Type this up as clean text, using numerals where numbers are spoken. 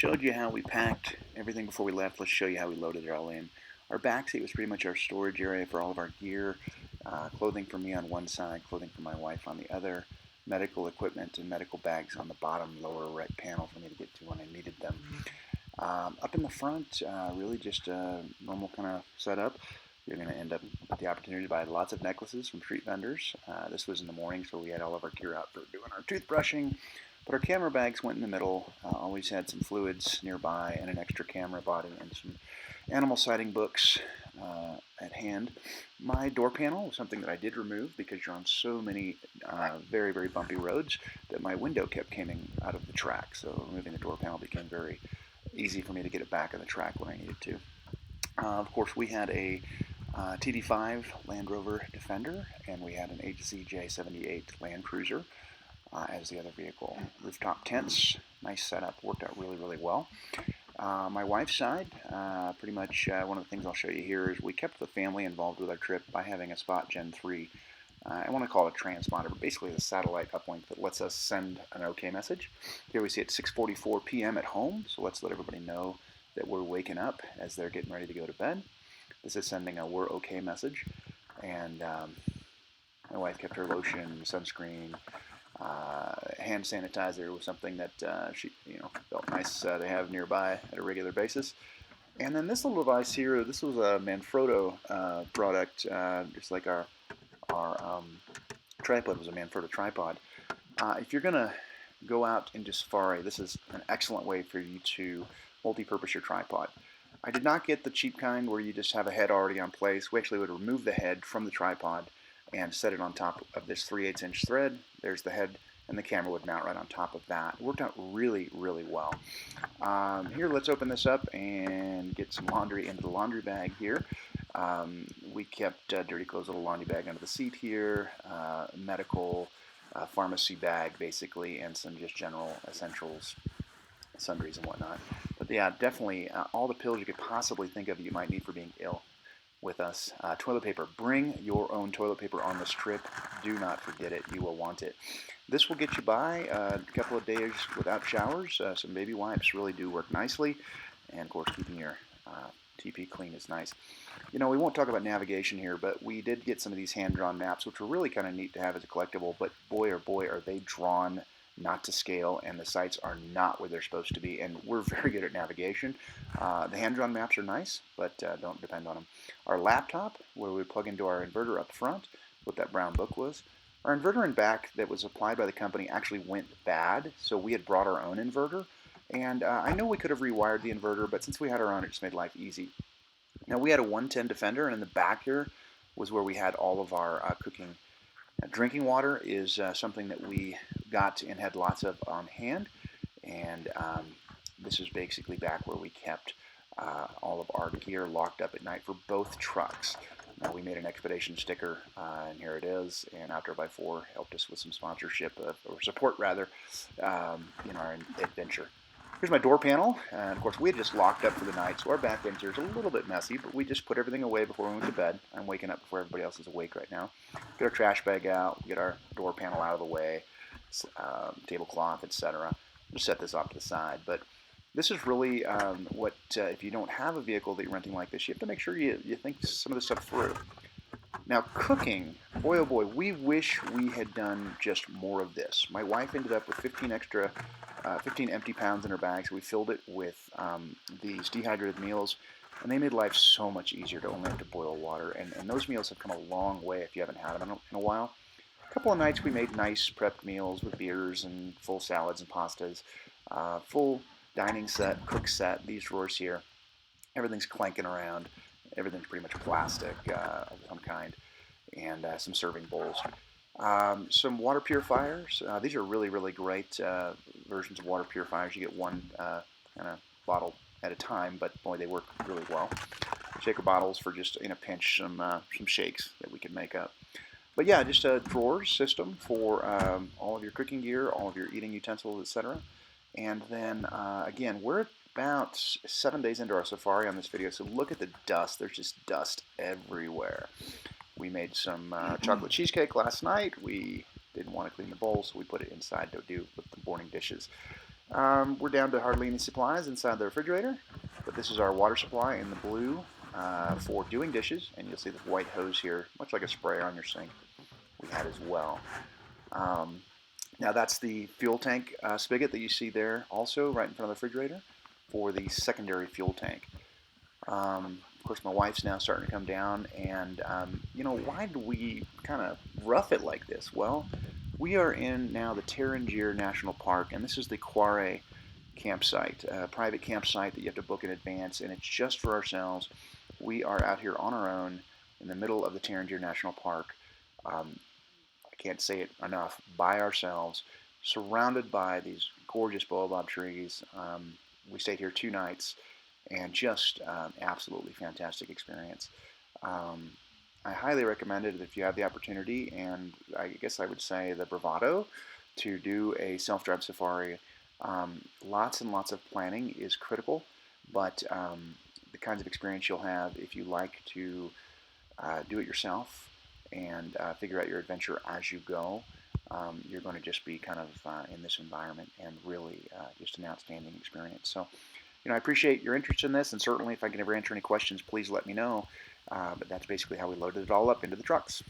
showed you how we packed everything before we left. Let's show you how we loaded it all in. Our back seat was pretty much our storage area for all of our gear. Clothing for me on one side, clothing for my wife on the other. Medical equipment and medical bags on the bottom lower right panel for me to get to when I needed them. Up in the front, really just a normal kind of setup. You're going to end up with the opportunity to buy lots of necklaces from street vendors. This was in the morning, so we had all of our gear out for doing our toothbrushing. But our camera bags went in the middle. Always had some fluids nearby and an extra camera body and some animal sighting books at hand. My door panel was something that I did remove because you're on so many very, very bumpy roads that my window kept coming out of the track. So removing the door panel became very easy for me to get it back on the track when I needed to. Of course, we had a TD5 Land Rover Defender, and we had an HZJ78 Land Cruiser as the other vehicle. Rooftop tents, nice setup, worked out really, really well. My wife's side, pretty much one of the things I'll show you here is we kept the family involved with our trip by having a Spot Gen 3. I want to call it a transponder, but basically a satellite uplink that lets us send an OK message. Here we see it's 6:44 p.m. at home, so let's let everybody know that we're waking up as they're getting ready to go to bed. This is sending a "we're OK" message, and my wife kept her lotion, sunscreen, hand sanitizer was something that she felt nice to have nearby at a regular basis. And then this little device here, this was a Manfrotto product, just like our tripod was a Manfrotto tripod. If you're going to go out into safari, this is an excellent way for you to multi-purpose your tripod. I did not get the cheap kind where you just have a head already on place. We actually would remove the head from the tripod and set it on top of this 3/8 inch thread. There's the head, and the camera would mount right on top of that. It worked out really, really well. Here, let's open this up and get some laundry into the laundry bag here. We kept dirty clothes, little laundry bag under the seat here, medical, pharmacy bag basically, and some just general essentials, sundries and whatnot. But yeah, definitely all the pills you could possibly think of you might need for being ill with us. Toilet paper. Bring your own toilet paper on this trip. Do not forget it. You will want it. This will get you by a couple of days without showers. Some baby wipes really do work nicely. And of course, keeping your TP clean is nice. We won't talk about navigation here, but we did get some of these hand-drawn maps, which were really kind of neat to have as a collectible, but boy, oh boy, are they drawn not to scale, and the sites are not where they're supposed to be, and we're very good at navigation. The hand-drawn maps are nice, but don't depend on them. Our laptop, where we plug into our inverter up front, what that brown book was. Our inverter in back that was applied by the company actually went bad, so we had brought our own inverter, and I know we could have rewired the inverter, but since we had our own, it just made life easy. Now, we had a 110 Defender, and in the back here was where we had all of our cooking. Drinking water is something that we got and had lots of on hand, and this is basically back where we kept all of our gear locked up at night for both trucks. Now, we made an Expedition sticker, and here it is, and Outdoor by 4 helped us with some sponsorship, or support rather, in our adventure. Here's my door panel, and of course we had just locked up for the night, so our back end here is a little bit messy, but we just put everything away before we went to bed. I'm waking up before everybody else is awake right now. Get our trash bag out, get our door panel out of the way, tablecloth, etc. Just set this off to the side, but this is really what, if you don't have a vehicle that you're renting like this, you have to make sure you think some of this stuff through. Now, cooking, boy oh boy, we wish we had done just more of this. My wife ended up with 15 empty pounds in her bag, so we filled it with these dehydrated meals, and they made life so much easier to only have to boil water, and those meals have come a long way if you haven't had them in a while. A couple of nights we made nice prepped meals with beers and full salads and pastas, full dining set, cook set, these drawers here. Everything's clanking around. Everything's pretty much plastic of some kind, and some serving bowls. Some water purifiers. These are really, really great versions of water purifiers. You get one kind of bottle at a time, but boy, they work really well. Shaker bottles for just in a pinch some shakes that we can make up. But yeah, just a drawers system for all of your cooking gear, all of your eating utensils, etc. And then again, we're about 7 days into our safari on this video, so look at the dust. There's just dust everywhere. We made some chocolate cheesecake last night. We didn't want to clean the bowl, so we put it inside to do with the morning dishes. We're down to hardly any supplies inside the refrigerator, but this is our water supply in the blue for doing dishes, and you'll see the white hose here, much like a sprayer on your sink. We had as well. Um, Now that's the fuel tank spigot that you see there also right in front of the refrigerator for the secondary fuel tank. Of course, my wife's now starting to come down, and why do we kind of rough it like this? Well, we are in now the Tarangire National Park, and this is the Quarry campsite, a private campsite that you have to book in advance, and it's just for ourselves. We are out here on our own in the middle of the Tarangire National Park. Um, I can't say it enough, by ourselves, surrounded by these gorgeous baobab trees. We stayed here 2 nights, and just absolutely fantastic experience. Um, I highly recommend it if you have the opportunity, and I guess I would say the bravado to do a self-drive safari. Lots and lots of planning is critical, but the kinds of experience you'll have if you like to do it yourself and figure out your adventure as you go. You're going to just be kind of in this environment and really just an outstanding experience. So, I appreciate your interest in this, and certainly if I can ever answer any questions, please let me know. But that's basically how we loaded it all up into the trucks.